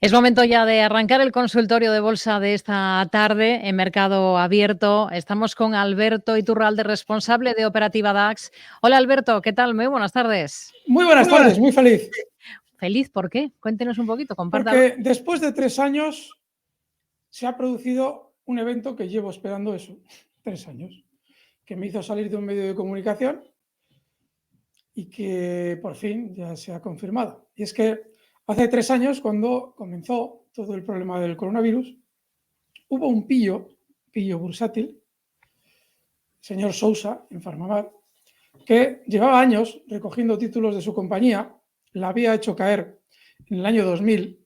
Es momento ya de arrancar el consultorio de bolsa de esta tarde en Mercado Abierto. Estamos con Alberto Iturralde, responsable de Operativa DAX. Hola Alberto, ¿qué tal? Muy buenas tardes. Muy buenas tardes, muy feliz. ¿Feliz por qué? Cuéntenos un poquito, compártalo. Porque después de 3 años se ha producido un evento que llevo esperando 3 años, que me hizo salir de un medio de comunicación y que por fin ya se ha confirmado. Y es que hace 3 años, cuando comenzó todo el problema del coronavirus, hubo un pillo bursátil, el señor Sousa, en Farmamar, que llevaba años recogiendo títulos de su compañía, la había hecho caer en el año 2000.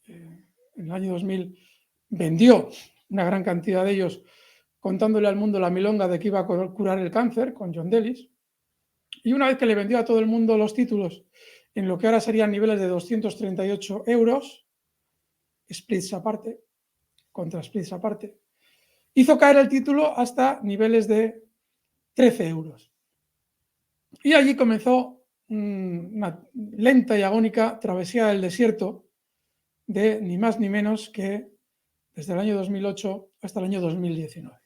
En el año 2000 vendió una gran cantidad de ellos, contándole al mundo la milonga de que iba a curar el cáncer con John Dellis. Y una vez que le vendió a todo el mundo los títulos en lo que ahora serían niveles de 238 euros, splits aparte, contra splits aparte, hizo caer el título hasta niveles de 13 euros. Y allí comenzó una lenta y agónica travesía del desierto de ni más ni menos que desde el año 2008 hasta el año 2019.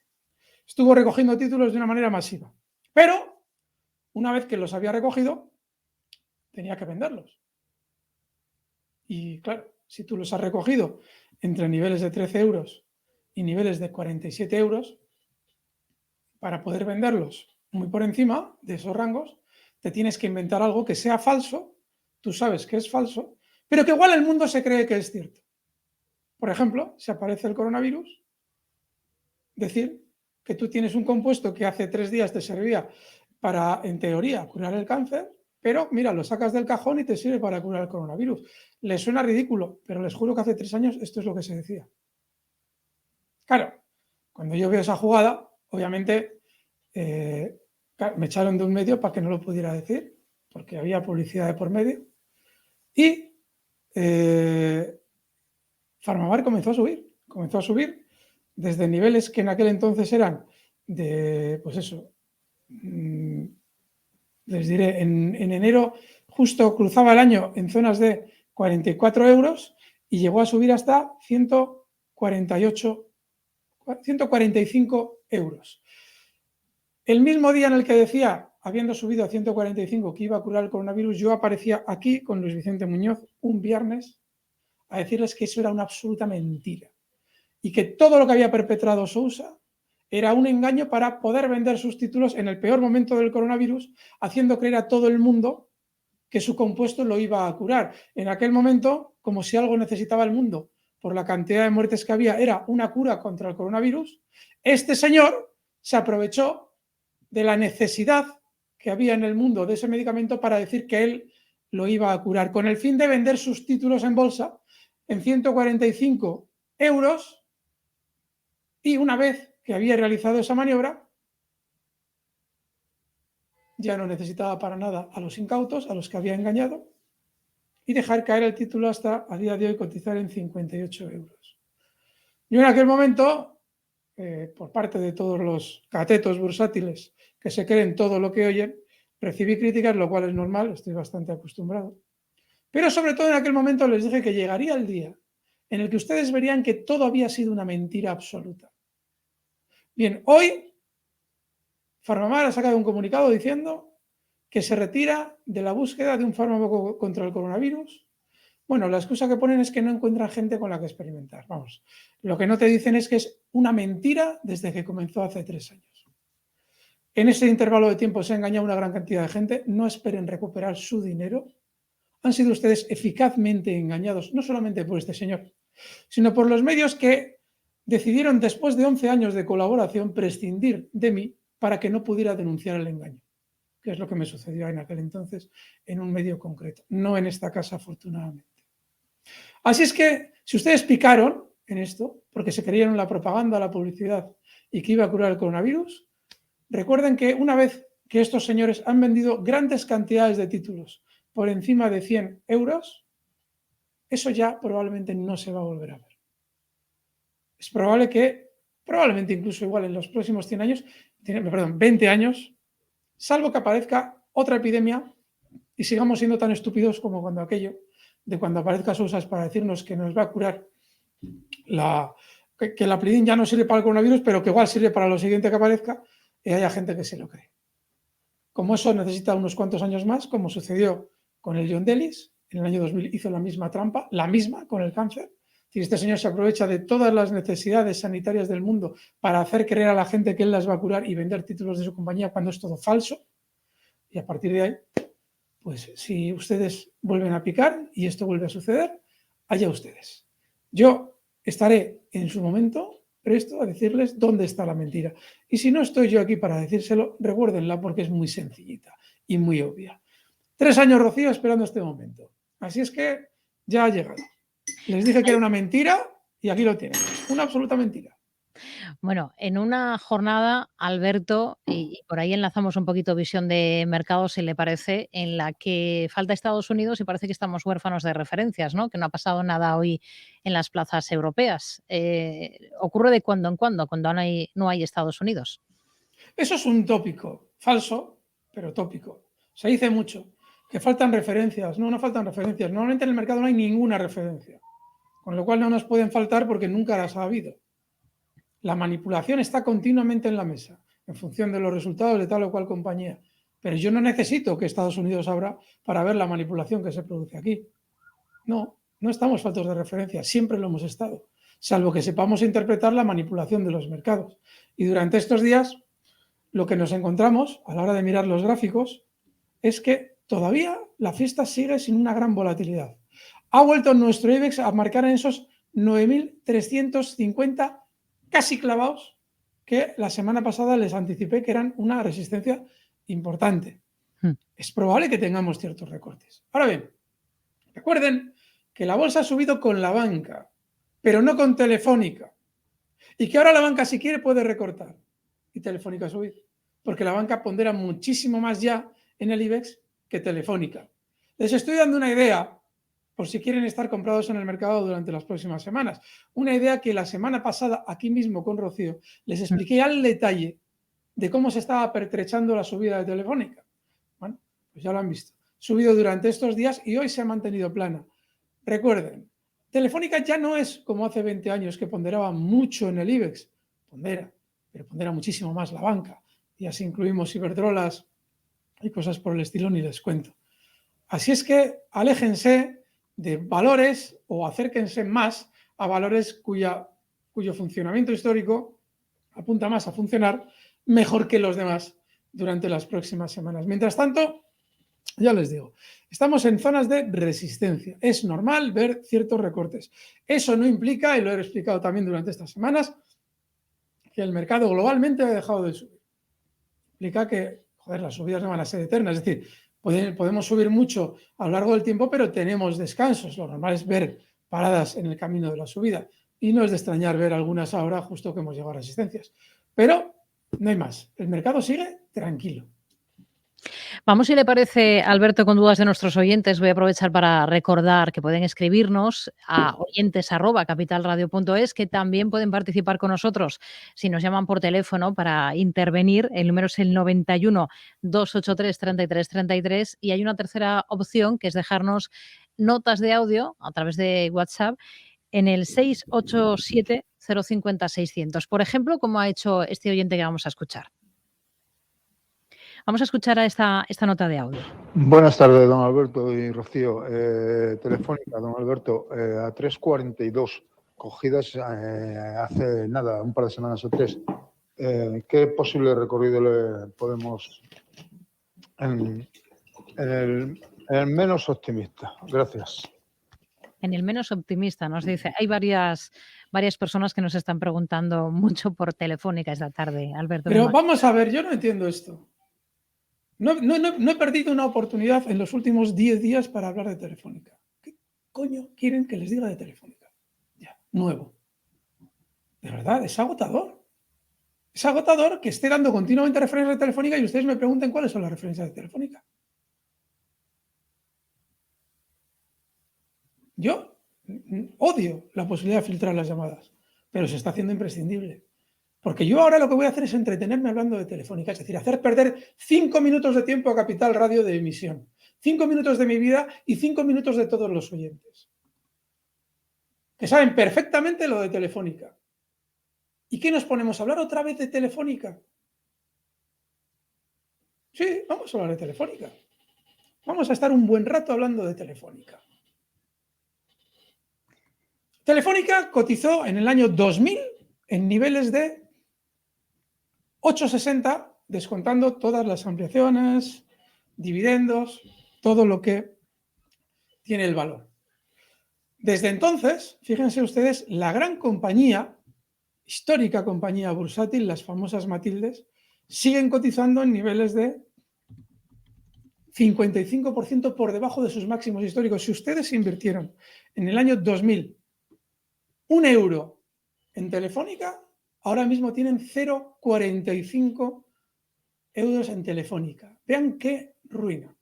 Estuvo recogiendo títulos de una manera masiva, pero una vez que los había recogido, tenía que venderlos. Y claro, si tú los has recogido entre niveles de 13 euros y niveles de 47 euros, para poder venderlos muy por encima de esos rangos, te tienes que inventar algo que sea falso, tú sabes que es falso, pero que igual el mundo se cree que es cierto. Por ejemplo, si aparece el coronavirus, decir que tú tienes un compuesto que hace 3 días te servía para, en teoría, curar el cáncer, pero mira, lo sacas del cajón y te sirve para curar el coronavirus. Les suena ridículo, pero les juro que hace 3 años esto es lo que se decía. Claro, cuando yo veo esa jugada, obviamente claro, me echaron de un medio para que no lo pudiera decir, porque había publicidad de por medio, y Farmamar comenzó a subir desde niveles que en aquel entonces eran de, pues eso, les diré, en enero justo cruzaba el año en zonas de 44 euros y llegó a subir hasta 145 euros. El mismo día en el que decía, habiendo subido a 145, que iba a curar el coronavirus, yo aparecía aquí con Luis Vicente Muñoz un viernes a decirles que eso era una absoluta mentira y que todo lo que había perpetrado Sousa era un engaño para poder vender sus títulos en el peor momento del coronavirus, haciendo creer a todo el mundo que su compuesto lo iba a curar. En aquel momento, como si algo necesitaba el mundo por la cantidad de muertes que había, era una cura contra el coronavirus, este señor se aprovechó de la necesidad que había en el mundo de ese medicamento para decir que él lo iba a curar, con el fin de vender sus títulos en bolsa en 145 euros, y una vez que había realizado esa maniobra, ya no necesitaba para nada a los incautos, a los que había engañado, y dejar caer el título hasta a día de hoy cotizar en 58 euros. Yo en aquel momento, por parte de todos los catetos bursátiles que se creen todo lo que oyen, recibí críticas, lo cual es normal, estoy bastante acostumbrado. Pero sobre todo en aquel momento les dije que llegaría el día en el que ustedes verían que todo había sido una mentira absoluta. Bien, hoy Farmamar ha sacado un comunicado diciendo que se retira de la búsqueda de un fármaco contra el coronavirus. Bueno, la excusa que ponen es que no encuentran gente con la que experimentar. Vamos, lo que no te dicen es que es una mentira desde que comenzó hace 3 años. En ese intervalo de tiempo se ha engañado una gran cantidad de gente. No esperen recuperar su dinero. Han sido ustedes eficazmente engañados, no solamente por este señor, sino por los medios que decidieron, después de 11 años de colaboración, prescindir de mí para que no pudiera denunciar el engaño, que es lo que me sucedió en aquel entonces en un medio concreto, no en esta casa, afortunadamente. Así es que, si ustedes picaron en esto, porque se creyeron la propaganda, la publicidad y que iba a curar el coronavirus, recuerden que una vez que estos señores han vendido grandes cantidades de títulos por encima de 100 euros, eso ya probablemente no se va a volver a ver. Es probable que, probablemente incluso igual en los próximos 20 años, salvo que aparezca otra epidemia y sigamos siendo tan estúpidos como cuando aquello de cuando aparezca Sousas para decirnos que nos va a curar que el Aplidin ya no sirve para el coronavirus, pero que igual sirve para lo siguiente que aparezca, y haya gente que se lo cree. Como eso necesita unos cuantos años más, como sucedió con el John Dellis, en el año 2000 hizo la misma trampa, la misma con el cáncer. Este señor se aprovecha de todas las necesidades sanitarias del mundo para hacer creer a la gente que él las va a curar y vender títulos de su compañía cuando es todo falso. Y a partir de ahí, pues si ustedes vuelven a picar y esto vuelve a suceder, allá ustedes. Yo estaré en su momento presto a decirles dónde está la mentira. Y si no estoy yo aquí para decírselo, recuérdenla porque es muy sencillita y muy obvia. 3 años, Rocío, esperando este momento. Así es que ya ha llegado. Les dije que era una mentira y aquí lo tienen. Una absoluta mentira. Bueno, en una jornada, Alberto, y por ahí enlazamos un poquito visión de mercado, si le parece, en la que falta Estados Unidos y parece que estamos huérfanos de referencias, ¿no? Que no ha pasado nada hoy en las plazas europeas. Ocurre de cuando en cuando no hay Estados Unidos. Eso es un tópico, falso, pero tópico. Se dice mucho que faltan referencias. No, no faltan referencias. Normalmente en el mercado no hay ninguna referencia, con lo cual no nos pueden faltar porque nunca las ha habido. La manipulación está continuamente en la mesa, en función de los resultados de tal o cual compañía. Pero yo no necesito que Estados Unidos abra para ver la manipulación que se produce aquí. No, no estamos faltos de referencia, siempre lo hemos estado, salvo que sepamos interpretar la manipulación de los mercados. Y durante estos días, lo que nos encontramos a la hora de mirar los gráficos es que todavía la fiesta sigue sin una gran volatilidad. Ha vuelto nuestro IBEX a marcar en esos 9.350 casi clavados que la semana pasada les anticipé que eran una resistencia importante. Es probable que tengamos ciertos recortes. Ahora bien, recuerden que la bolsa ha subido con la banca, pero no con Telefónica. Y que ahora la banca, si quiere, puede recortar y Telefónica subir. Porque la banca pondera muchísimo más ya en el IBEX que Telefónica. Les estoy dando una idea por si quieren estar comprados en el mercado durante las próximas semanas. Una idea que la semana pasada, aquí mismo con Rocío, les expliqué al detalle de cómo se estaba pertrechando la subida de Telefónica. Bueno, pues ya lo han visto. Subido durante estos días y hoy se ha mantenido plana. Recuerden, Telefónica ya no es como hace 20 años que ponderaba mucho en el IBEX. Pondera, pero pondera muchísimo más la banca. Y así incluimos Iberdrolas y cosas por el estilo, ni les cuento. Así es que aléjense de valores o acérquense más a valores cuyo funcionamiento histórico apunta más a funcionar mejor que los demás durante las próximas semanas. Mientras tanto, ya les digo, estamos en zonas de resistencia. Es normal ver ciertos recortes. Eso no implica, y lo he explicado también durante estas semanas, que el mercado globalmente ha dejado de subir. Implica que, las subidas no van a ser eternas. Es decir, podemos subir mucho a lo largo del tiempo, pero tenemos descansos. Lo normal es ver paradas en el camino de la subida. Y no es de extrañar ver algunas ahora justo que hemos llegado a resistencias. Pero no hay más. El mercado sigue tranquilo. Vamos, si le parece, Alberto, con dudas de nuestros oyentes, voy a aprovechar para recordar que pueden escribirnos a oyentes@capitalradio.es, que también pueden participar con nosotros si nos llaman por teléfono para intervenir. El número es el 91 283 33 33 y hay una tercera opción que es dejarnos notas de audio a través de WhatsApp en el 687 050 600. Por ejemplo, como ha hecho este oyente que vamos a escuchar. Vamos a escuchar a esta nota de audio. Buenas tardes, don Alberto y Rocío. Telefónica, don Alberto, a 3.42, cogidas hace nada, un par de semanas o 3. ¿Qué posible recorrido le podemos en el menos optimista? Gracias. En el menos optimista, nos dice. Hay varias personas que nos están preguntando mucho por Telefónica esta tarde, Alberto. Pero vamos a ver, yo no entiendo esto. No he perdido una oportunidad en los últimos 10 días para hablar de Telefónica. ¿Qué coño quieren que les diga de Telefónica? Ya, nuevo. De verdad, es agotador. Es agotador que esté dando continuamente referencias de Telefónica y ustedes me pregunten cuáles son las referencias de Telefónica. Yo odio la posibilidad de filtrar las llamadas, pero se está haciendo imprescindible. Porque yo ahora lo que voy a hacer es entretenerme hablando de Telefónica, es decir, hacer perder 5 minutos de tiempo a Capital Radio de emisión. 5 minutos de mi vida y 5 minutos de todos los oyentes, que saben perfectamente lo de Telefónica. ¿Y qué nos ponemos a hablar otra vez de Telefónica? Sí, vamos a hablar de Telefónica. Vamos a estar un buen rato hablando de Telefónica. Telefónica cotizó en el año 2000 en niveles de 8,60, descontando todas las ampliaciones, dividendos, todo lo que tiene el valor. Desde entonces, fíjense ustedes, la gran compañía, histórica compañía bursátil, las famosas Matildes, siguen cotizando en niveles de 55% por debajo de sus máximos históricos. Si ustedes invirtieron en el año 2000 un euro en Telefónica, ahora mismo tienen 0,45 euros en Telefónica. Vean qué ruina.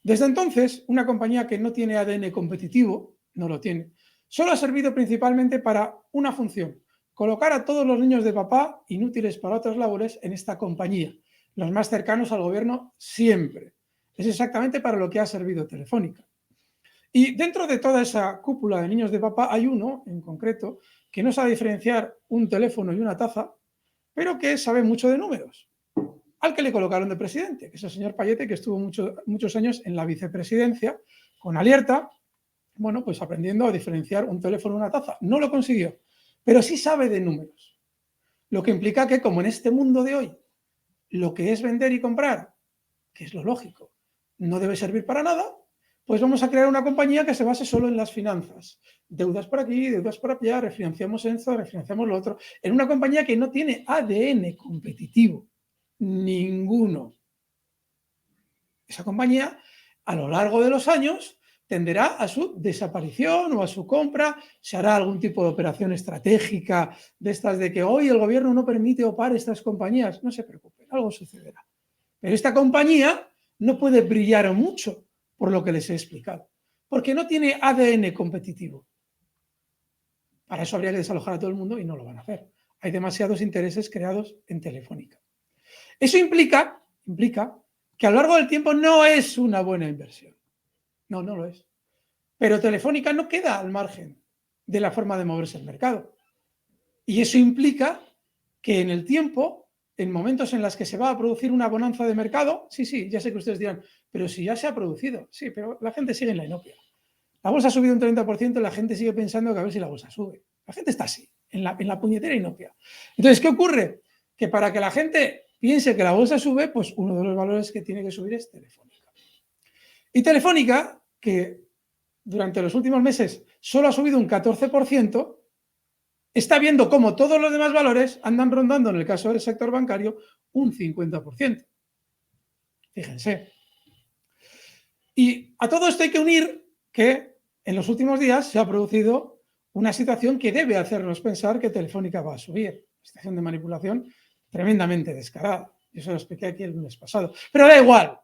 Desde entonces, una compañía que no tiene ADN competitivo, no lo tiene, solo ha servido principalmente para una función: colocar a todos los niños de papá, inútiles para otras labores, en esta compañía, los más cercanos al gobierno siempre. Es exactamente para lo que ha servido Telefónica. Y dentro de toda esa cúpula de niños de papá hay uno en concreto que no sabe diferenciar un teléfono y una taza, pero que sabe mucho de números, al que le colocaron de presidente, que es el señor Payete, que estuvo muchos años en la vicepresidencia con Alierta, bueno, pues aprendiendo a diferenciar un teléfono y una taza. No lo consiguió, pero sí sabe de números. Lo que implica que, como en este mundo de hoy, lo que es vender y comprar, que es lo lógico, no debe servir para nada, pues vamos a crear una compañía que se base solo en las finanzas. Deudas por aquí, deudas por allá, refinanciamos esto, refinanciamos lo otro. En una compañía que no tiene ADN competitivo. Ninguno. Esa compañía, a lo largo de los años, tenderá a su desaparición o a su compra. Se hará algún tipo de operación estratégica de estas de que hoy el gobierno no permite opar estas compañías. No se preocupen, algo sucederá. Pero esta compañía no puede brillar mucho, por lo que les he explicado, porque no tiene ADN competitivo. Para eso habría que desalojar a todo el mundo y no lo van a hacer. Hay demasiados intereses creados en Telefónica. Eso implica que a lo largo del tiempo no es una buena inversión. No lo es. Pero Telefónica no queda al margen de la forma de moverse el mercado. Y eso implica que en el tiempo, en momentos en los que se va a producir una bonanza de mercado, sí, ya sé que ustedes dirán, pero si ya se ha producido, sí, pero la gente sigue en la inopia. La bolsa ha subido un 30%, la gente sigue pensando que a ver si la bolsa sube. La gente está así, en la puñetera inopia. Entonces, ¿qué ocurre? Que para que la gente piense que la bolsa sube, pues uno de los valores que tiene que subir es Telefónica. Y Telefónica, que durante los últimos meses solo ha subido un 14%, está viendo cómo todos los demás valores andan rondando, en el caso del sector bancario, un 50%. Fíjense. Y a todo esto hay que unir que en los últimos días se ha producido una situación que debe hacernos pensar que Telefónica va a subir. Una situación de manipulación tremendamente descarada. Yo se lo expliqué aquí el lunes pasado. Pero da igual.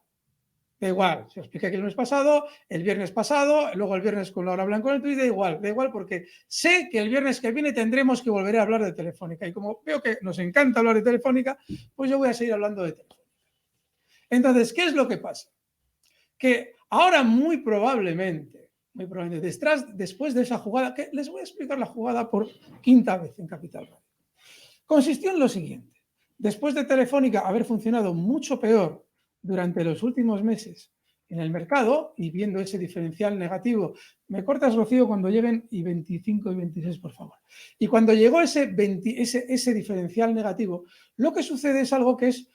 Se lo expliqué aquí el lunes pasado, el viernes pasado, luego el viernes con Laura Blanco en el Twitter, da igual porque sé que el viernes que viene tendremos que volver a hablar de Telefónica. Y como veo que nos encanta hablar de Telefónica, pues yo voy a seguir hablando de Telefónica. Entonces, ¿qué es lo que pasa? Que ahora muy probablemente después de esa jugada, que les voy a explicar la jugada por quinta vez en Capital Radio, consistió en lo siguiente. Después de Telefónica haber funcionado mucho peor durante los últimos meses en el mercado y viendo ese diferencial negativo, me cortas, Rocío, cuando lleguen y 25 y 26, por favor. Y cuando llegó ese diferencial negativo, lo que sucede es algo que es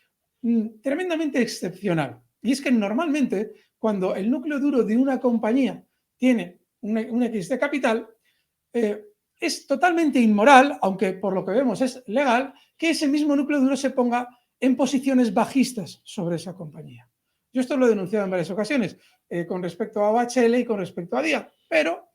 tremendamente excepcional. Y es que normalmente cuando el núcleo duro de una compañía tiene un X de capital, es totalmente inmoral, aunque por lo que vemos es legal, que ese mismo núcleo duro se ponga en posiciones bajistas sobre esa compañía. Yo esto lo he denunciado en varias ocasiones, con respecto a OHL y con respecto a DIA, pero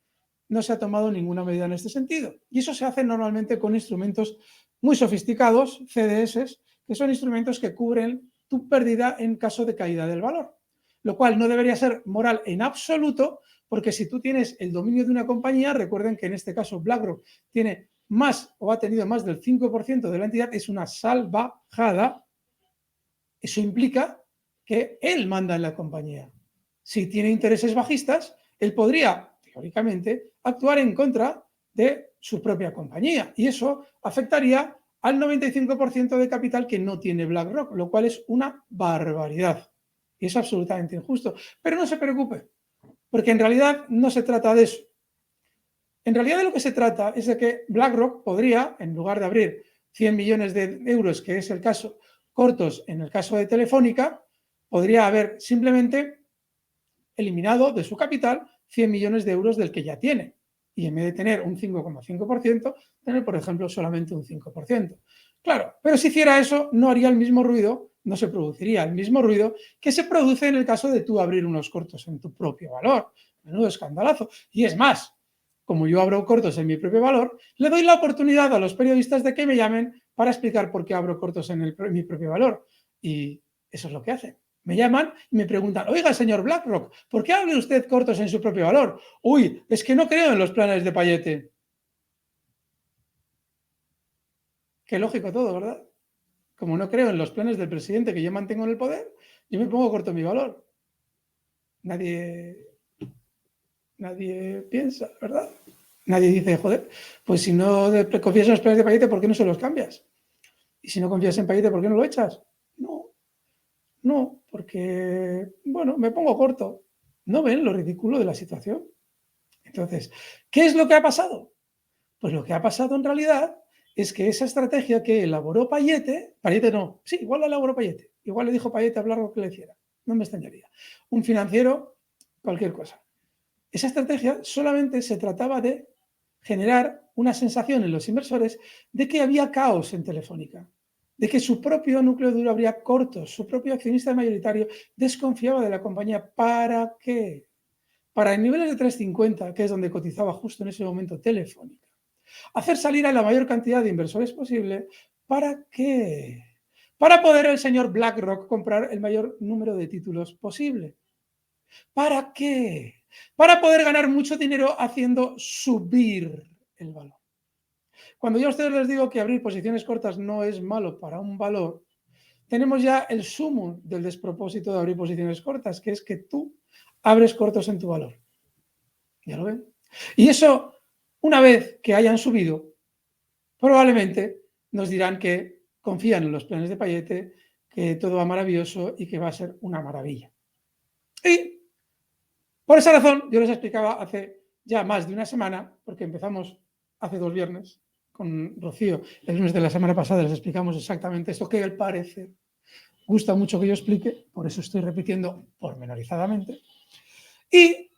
no se ha tomado ninguna medida en este sentido. Y eso se hace normalmente con instrumentos muy sofisticados, CDS, que son instrumentos que cubren tu pérdida en caso de caída del valor. Lo cual no debería ser moral en absoluto, porque si tú tienes el dominio de una compañía, recuerden que en este caso BlackRock tiene más o ha tenido más del 5% de la entidad, es una salvajada. Eso implica que él manda en la compañía. si tiene intereses bajistas, él podría, teóricamente, actuar en contra de su propia compañía. Y eso afectaría al 95% de capital que no tiene BlackRock, lo cual es una barbaridad. Y es absolutamente injusto. Pero no se preocupe, porque en realidad no se trata de eso. En realidad de lo que se trata es de que BlackRock podría, en lugar de abrir 100 millones de euros, que es el caso, cortos en el caso de Telefónica, podría haber simplemente eliminado de su capital 100 millones de euros del que ya tiene. Y en vez de tener un 5,5%, tener, por ejemplo, solamente un 5%. Claro, pero si hiciera eso, no haría el mismo ruido, no se produciría el mismo ruido que se produce en el caso de tú abrir unos cortos en tu propio valor. Menudo escandalazo. Y es más, como yo abro cortos en mi propio valor, le doy la oportunidad a los periodistas de que me llamen para explicar por qué abro cortos en mi propio valor. Y eso es lo que hacen. Me llaman y me preguntan, oiga, señor BlackRock, ¿por qué abre usted cortos en su propio valor? Uy, es que no creo en los planes de Payete. Qué lógico todo, ¿verdad? Como no creo en los planes del presidente que yo mantengo en el poder, yo me pongo corto en mi valor. Nadie piensa, ¿verdad? Nadie dice, joder, pues si no confías en los planes de Payete, ¿por qué no se los cambias? Y si no confías en Payete, ¿por qué no lo echas? No, porque, bueno, me pongo corto. ¿No ven lo ridículo de la situación? Entonces, ¿qué es lo que ha pasado? Pues lo que ha pasado en realidad es que esa estrategia que elaboró Payete no, sí, igual la elaboró Payete, igual le dijo Payete a BlackRock que le hiciera, no me extrañaría. Un financiero, cualquier cosa. Esa estrategia solamente se trataba de generar una sensación en los inversores de que había caos en Telefónica, de que su propio núcleo duro habría cortos, su propio accionista mayoritario desconfiaba de la compañía. ¿Para qué? Para en niveles de 350, que es donde cotizaba justo en ese momento Telefónica, hacer salir a la mayor cantidad de inversores posible. ¿Para qué? Para poder el señor BlackRock comprar el mayor número de títulos posible. ¿Para qué? Para poder ganar mucho dinero haciendo subir el valor. Cuando yo a ustedes les digo que abrir posiciones cortas no es malo para un valor, tenemos ya el sumo del despropósito de abrir posiciones cortas, que es que tú abres cortos en tu valor. ¿Ya lo ven? Y eso, una vez que hayan subido, probablemente nos dirán que confían en los planes de Payete, que todo va maravilloso y que va a ser una maravilla. Y por esa razón, yo les explicaba hace ya más de una semana, porque empezamos hace 2 viernes con Rocío, el lunes de la semana pasada les explicamos exactamente esto, que al parecer gusta mucho que yo explique, por eso estoy repitiendo pormenorizadamente. Y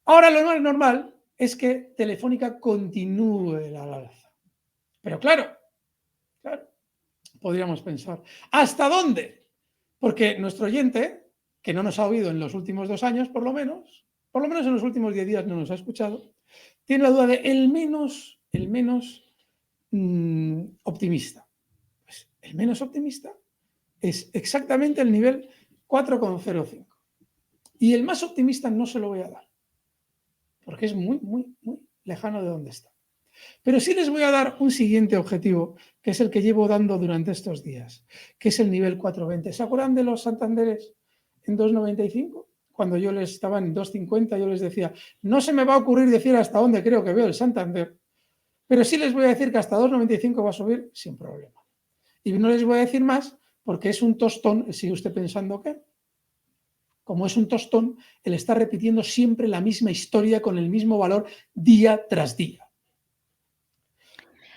ahora lo más normal es que Telefónica continúe al alza. Pero claro, podríamos pensar, ¿hasta dónde? Porque nuestro oyente, que no nos ha oído en los últimos 2 años, por lo menos en los últimos 10 días no nos ha escuchado, tiene la duda de el menos optimista. Pues el menos optimista es exactamente el nivel 4,05. Y el más optimista no se lo voy a dar, porque es muy, muy, muy lejano de donde está. Pero sí les voy a dar un siguiente objetivo, que es el que llevo dando durante estos días, que es el nivel 4,20. ¿Se acuerdan de los Santanderes en 2,95? Cuando yo les estaba en 2,50, yo les decía, no se me va a ocurrir decir hasta dónde creo que veo el Santander, pero sí les voy a decir que hasta 2,95 va a subir sin problema. Y no les voy a decir más porque es un tostón, sigue usted pensando que, como es un tostón, él está repitiendo siempre la misma historia con el mismo valor día tras día.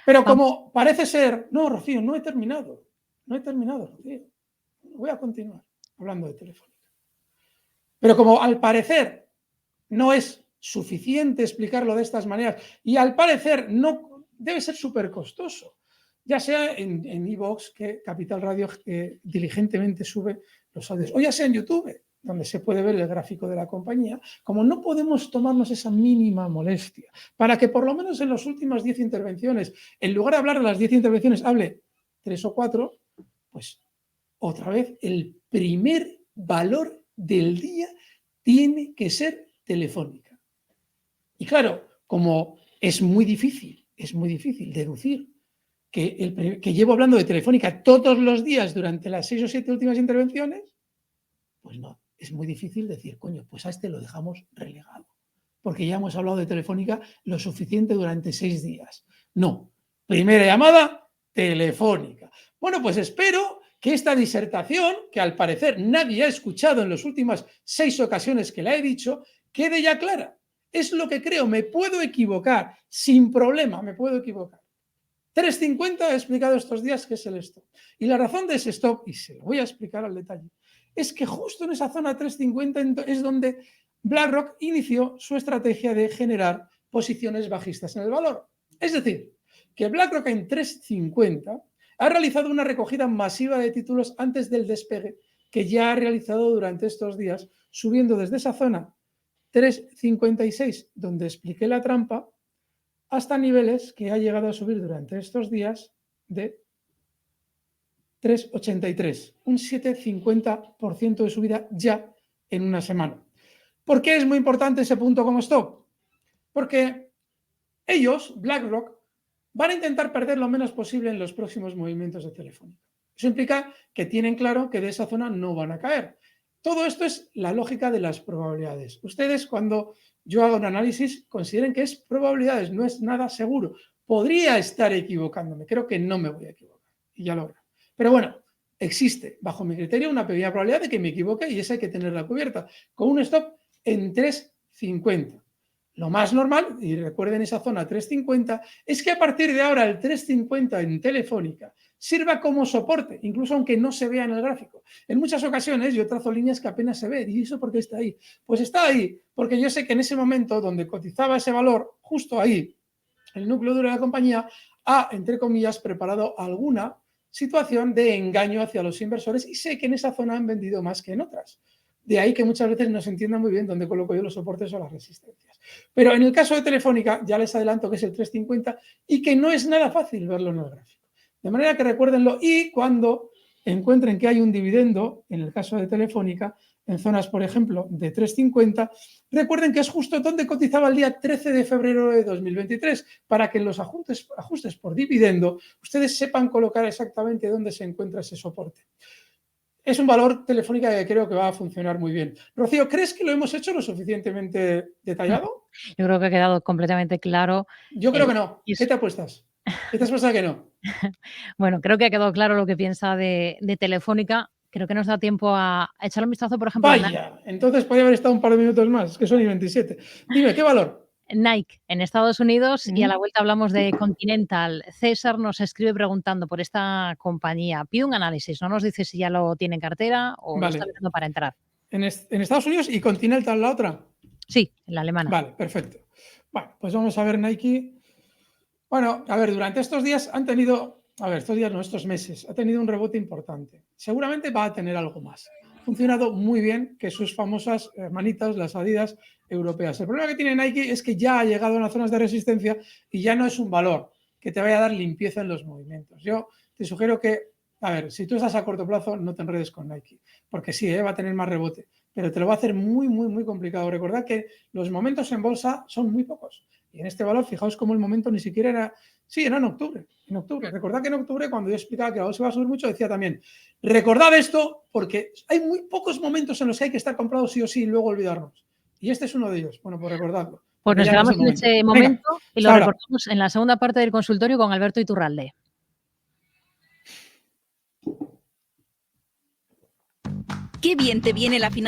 Pero como parece ser... No, Rocío, no he terminado, Rocío. Voy a continuar hablando de Telefónica. Pero como al parecer no es suficiente explicarlo de estas maneras y al parecer no debe ser súper costoso, ya sea en iVoox, que Capital Radio diligentemente sube los audios, o ya sea en YouTube, donde se puede ver el gráfico de la compañía, como no podemos tomarnos esa mínima molestia para que por lo menos en las últimas 10 intervenciones, en lugar de hablar de las 10 intervenciones, hable 3 o 4, pues otra vez el primer valor del día tiene que ser Telefónica. Y claro, como es muy difícil deducir que llevo hablando de Telefónica todos los días durante las 6 o 7 últimas intervenciones, pues no, es muy difícil decir, coño, pues a este lo dejamos relegado, porque ya hemos hablado de Telefónica lo suficiente durante 6 días. No, primera llamada, Telefónica. Bueno, pues espero que esta disertación, que al parecer nadie ha escuchado en las últimas 6 ocasiones que la he dicho, quede ya clara. Es lo que creo, me puedo equivocar, sin problema, me puedo equivocar. 3.50 he explicado estos días que es el stop. Y la razón de ese stop, y se lo voy a explicar al detalle, es que justo en esa zona 3.50 es donde BlackRock inició su estrategia de generar posiciones bajistas en el valor. Es decir, que BlackRock en 3.50 ha realizado una recogida masiva de títulos antes del despegue que ya ha realizado durante estos días, subiendo desde esa zona 3.56, donde expliqué la trampa, hasta niveles que ha llegado a subir durante estos días de 3,83, un 7,50% de subida ya en una semana. ¿Por qué es muy importante ese punto como stop? Porque ellos, BlackRock, van a intentar perder lo menos posible en los próximos movimientos de Telefónica. Eso implica que tienen claro que de esa zona no van a caer. Todo esto es la lógica de las probabilidades. Ustedes, cuando yo hago un análisis, consideren que es probabilidades, no es nada seguro. Podría estar equivocándome, creo que no me voy a equivocar, y ya lo verán. Pero bueno, existe, bajo mi criterio, una pequeña probabilidad de que me equivoque y esa hay que tenerla cubierta, con un stop en 3,50. Lo más normal, y recuerden esa zona 3,50, es que a partir de ahora el 3,50 en Telefónica sirva como soporte, incluso aunque no se vea en el gráfico. En muchas ocasiones yo trazo líneas que apenas se ven. ¿Y eso por qué está ahí? Pues está ahí porque yo sé que en ese momento donde cotizaba ese valor, justo ahí, el núcleo duro de la compañía ha, entre comillas, preparado alguna situación de engaño hacia los inversores y sé que en esa zona han vendido más que en otras. De ahí que muchas veces no se entienda muy bien dónde coloco yo los soportes o las resistencias. Pero en el caso de Telefónica, ya les adelanto que es el 3,50 y que no es nada fácil verlo en el gráfico. De manera que recuérdenlo, y cuando encuentren que hay un dividendo, en el caso de Telefónica, en zonas, por ejemplo, de 3,50, recuerden que es justo donde cotizaba el día 13 de febrero de 2023, para que en los ajustes por dividendo ustedes sepan colocar exactamente dónde se encuentra ese soporte. Es un valor Telefónica que creo que va a funcionar muy bien. Rocío, ¿crees que lo hemos hecho lo suficientemente detallado? Yo creo que ha quedado completamente claro. Yo creo que no. ¿Qué te apuestas? ¿Qué te apuestas que no? Bueno, creo que ha quedado claro lo que piensa de Telefónica. Creo que nos da tiempo a echarle un vistazo, por ejemplo, a Vaya, entonces podría haber estado un par de minutos más, es que son y 27. Dime, ¿qué valor? Nike en Estados Unidos y a la vuelta hablamos de Continental. César nos escribe preguntando por esta compañía. Pide un análisis, no nos dice si ya lo tiene en cartera o lo está mirando para entrar. ¿En Estados Unidos y Continental la otra? Sí, en la alemana. Vale, perfecto. Bueno, pues vamos a ver Nike. Bueno, a ver, durante estos días han tenido, estos días no, estos meses, ha tenido un rebote importante. Seguramente va a tener algo más. Ha funcionado muy bien que sus famosas hermanitas, las Adidas europeas. El problema que tiene Nike es que ya ha llegado a las zonas de resistencia y ya no es un valor que te vaya a dar limpieza en los movimientos. Yo te sugiero que, a ver, si tú estás a corto plazo, no te enredes con Nike, porque sí, va a tener más rebote, pero te lo va a hacer muy, muy, muy complicado. Recordad que los momentos en bolsa son muy pocos. Y en este valor, fijaos cómo el momento ni siquiera era... Sí, era en octubre. En octubre. Recordad que en octubre, cuando yo explicaba que la bolsa iba a subir mucho, decía también, recordad esto porque hay muy pocos momentos en los que hay que estar comprado sí o sí y luego olvidarnos. Y este es uno de ellos. Bueno, pues recordadlo. Pues nos quedamos en ese momento y lo recordamos en la segunda parte del consultorio con Alberto Iturralde. Qué bien te viene la financiación